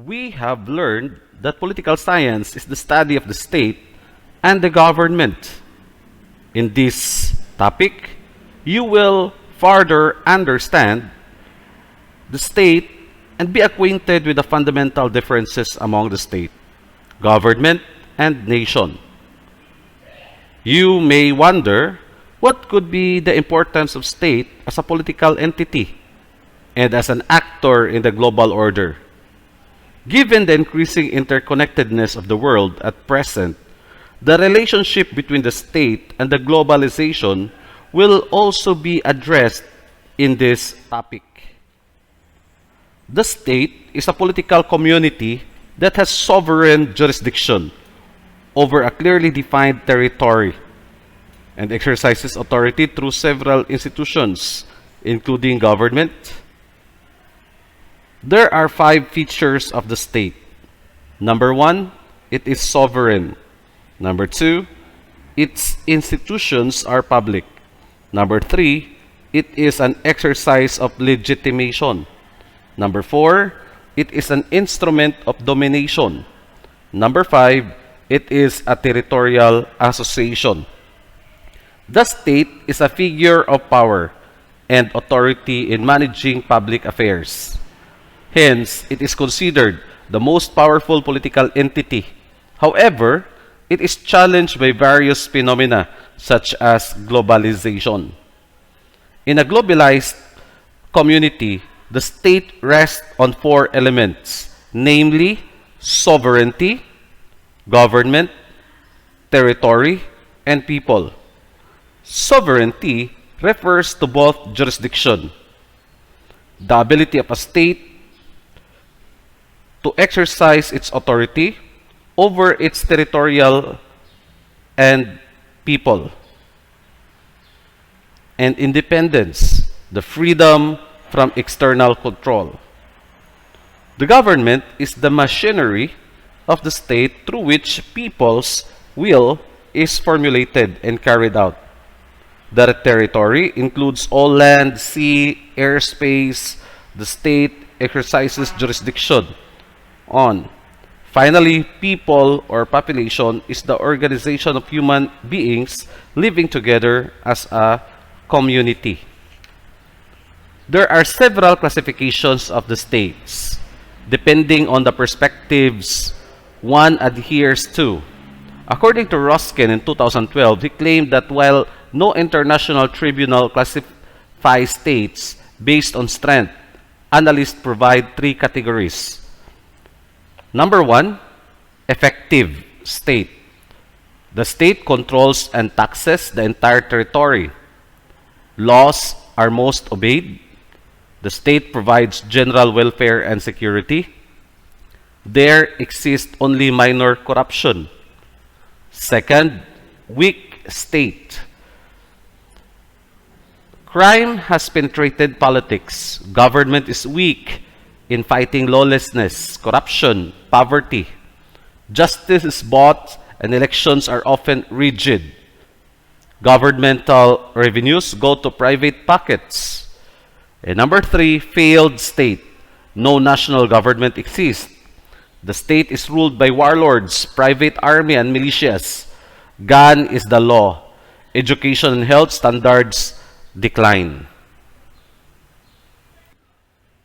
We have learned that political science is the study of the state and the government. In this topic, you will further understand the state and be acquainted with the fundamental differences among the state, government, and nation. You may wonder what could be the importance of state as a political entity and as an actor in the global order. Given the increasing interconnectedness of the world at present, the relationship between the state and the globalization will also be addressed in this topic. The state is a political community that has sovereign jurisdiction over a clearly defined territory and exercises authority through several institutions, including government. There are 5 features of the state. Number 1, it is sovereign. Number 2, its institutions are public. Number 3, it is an exercise of legitimation. Number 4, it is an instrument of domination. Number 5, it is a territorial association. The state is a figure of power and authority in managing public affairs. Hence, it is considered the most powerful political entity. However, it is challenged by various phenomena such as globalization. In a globalized community, the state rests on 4 elements, namely sovereignty, government, territory, and people. Sovereignty refers to both jurisdiction, the ability of a state to exercise its authority over its territorial and people, and independence, the freedom from external control. The government is the machinery of the state through which people's will is formulated and carried out. The territory includes all land, sea, airspace the state exercises jurisdiction on. Finally, people or population is the organization of human beings living together as a community. There are several classifications of the states, depending on the perspectives one adheres to. According to Ruskin in 2012, he claimed that while no international tribunal classifies states based on strength, analysts provide 3 categories. Number 1, effective state. The state controls and taxes the entire territory. Laws are most obeyed. The state provides general welfare and security. There exists only minor corruption. Second, weak state. Crime has penetrated politics. Government is weak in fighting lawlessness, corruption, poverty. Justice is bought and elections are often rigid. Governmental revenues go to private pockets. And number 3, failed state. No national government exists. The state is ruled by warlords, private army, and militias. Gun is the law. Education and health standards decline.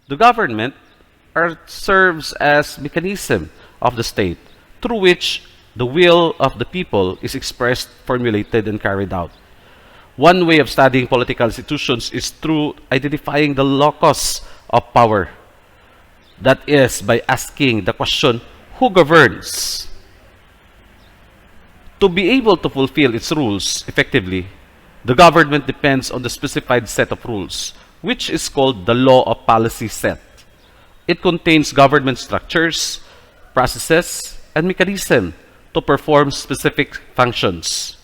The government serves as mechanism of the state through which the will of the people is expressed, formulated, and carried out. One way of studying political institutions is through identifying the locus of power. That is, by asking the question, who governs? To be able to fulfill its rules effectively, the government depends on the specified set of rules, which is called the law of policy set. It contains government structures, processes, and mechanisms to perform specific functions.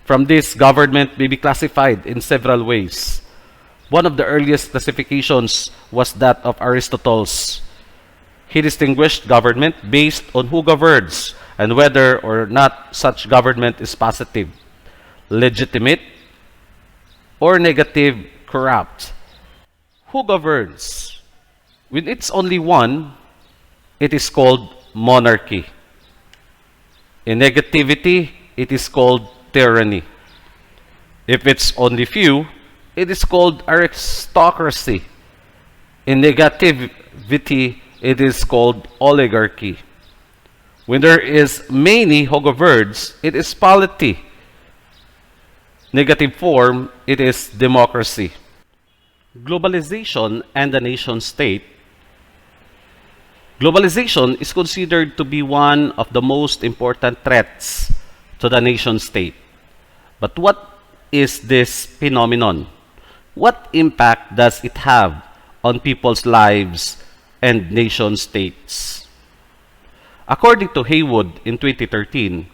From this, government may be classified in several ways. One of the earliest classifications was that of Aristotle. He distinguished government based on who governs and whether or not such government is positive, legitimate, or negative, corrupt. Who governs? When it's only one, it is called monarchy. In negativity, it is called tyranny. If it's only few, it is called aristocracy. In negativity, it is called oligarchy. When there is many who governs, it is polity. Negative form, it is democracy. Globalization and the nation state. Globalization is considered to be one of the most important threats to the nation state. But what is this phenomenon? What impact does it have on people's lives and nation states? According to Haywood in 2013,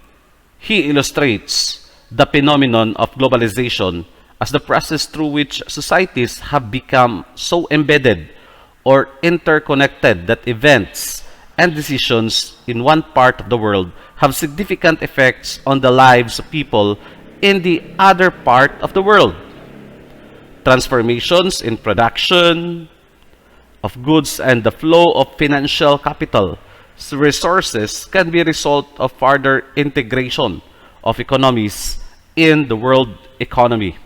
he illustrates the phenomenon of globalization as the process through which societies have become so embedded or interconnected that events and decisions in one part of the world have significant effects on the lives of people in the other part of the world. Transformations in production of goods and the flow of financial capital resources can be a result of further integration of economies in the world economy.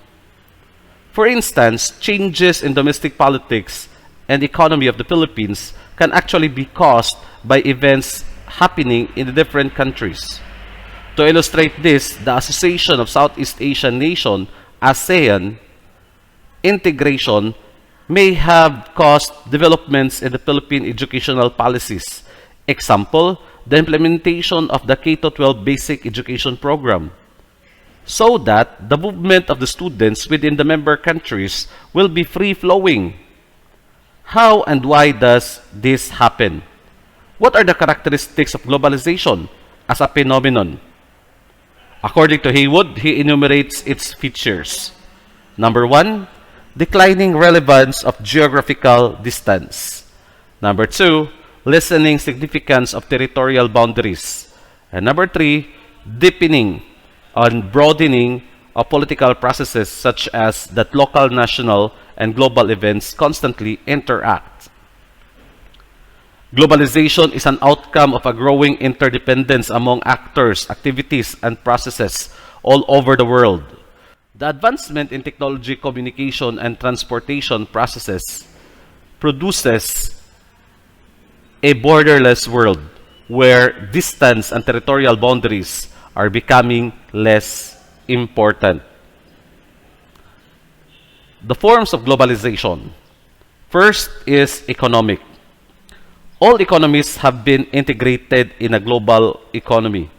For instance, changes in domestic politics and economy of the Philippines can actually be caused by events happening in the different countries. To illustrate this, the Association of Southeast Asian Nations, ASEAN, integration may have caused developments in the Philippine educational policies. Example, the implementation of the K-12 basic education program, so that the movement of the students within the member countries will be free-flowing. How and why does this happen? What are the characteristics of globalization as a phenomenon? According to Haywood, he enumerates its features. Number 1, declining relevance of geographical distance. Number 2, lessening significance of territorial boundaries. And number 3, deepening and broadening of political processes such as that local, national, and global events constantly interact. Globalization is an outcome of a growing interdependence among actors, activities, and processes all over the world. The advancement in technology, communication, and transportation processes produces a borderless world where distance and territorial boundaries are becoming less important. The forms of globalization. First is economic. All economies have been integrated in a global economy.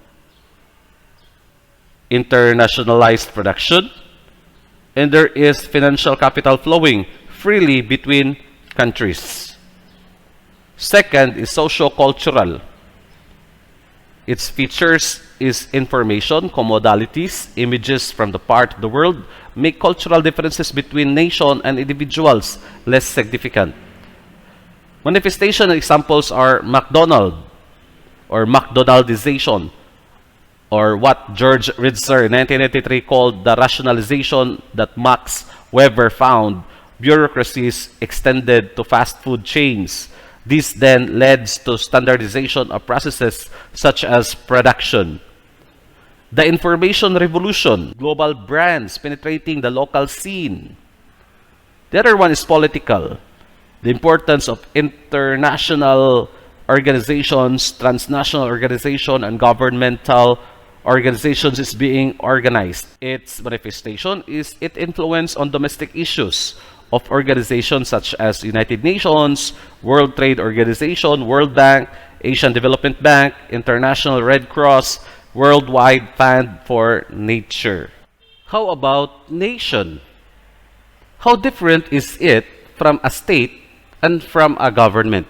Internationalized production, and there is financial capital flowing freely between countries. Second is socio-cultural. Its features is information, commodities, images from the part of the world make cultural differences between nation and individuals less significant. Manifestation examples are McDonald or McDonaldization, or what George Ritzer in 1983 called the rationalization that Max Weber found bureaucracies extended to fast food chains. This then leads to standardization of processes such as production. The information revolution, global brands penetrating the local scene. The other one is political. The importance of international organizations, transnational organizations, and governmental organizations is being organized. Its manifestation is its influence on domestic issues of organizations such as United Nations, World Trade Organization, World Bank, Asian Development Bank, International Red Cross, Worldwide Fund for Nature. How about nation? How different is it from a state and from a government?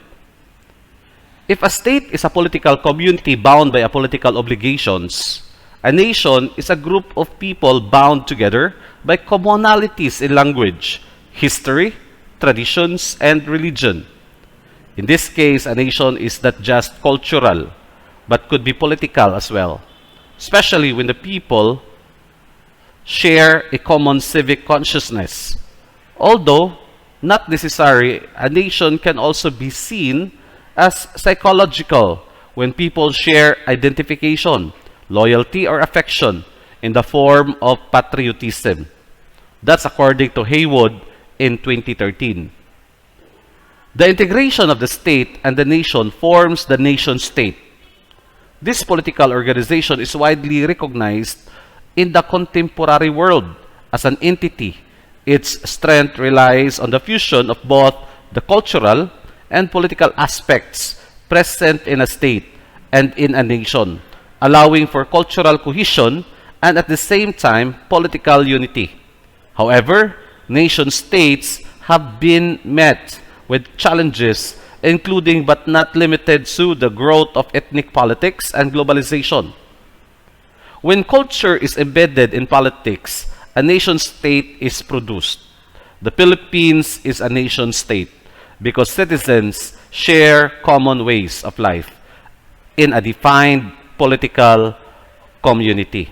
If a state is a political community bound by political obligations, a nation is a group of people bound together by commonalities in language, history, traditions, and religion. In this case, a nation is not just cultural, but could be political as well, especially when the people share a common civic consciousness. Although not necessary, a nation can also be seen as psychological when people share identification, loyalty, or affection in the form of patriotism. That's according to Haywood in 2013. The integration of the state and the nation forms the nation state. This political organization is widely recognized in the contemporary world as an entity. Its strength relies on the fusion of both the cultural and political aspects present in a state and in a nation, allowing for cultural cohesion and at the same time political unity. However, nation states have been met with challenges including but not limited to the growth of ethnic politics and globalization. When culture is embedded in politics, a nation state is produced. The Philippines is a nation state because citizens share common ways of life in a defined political community.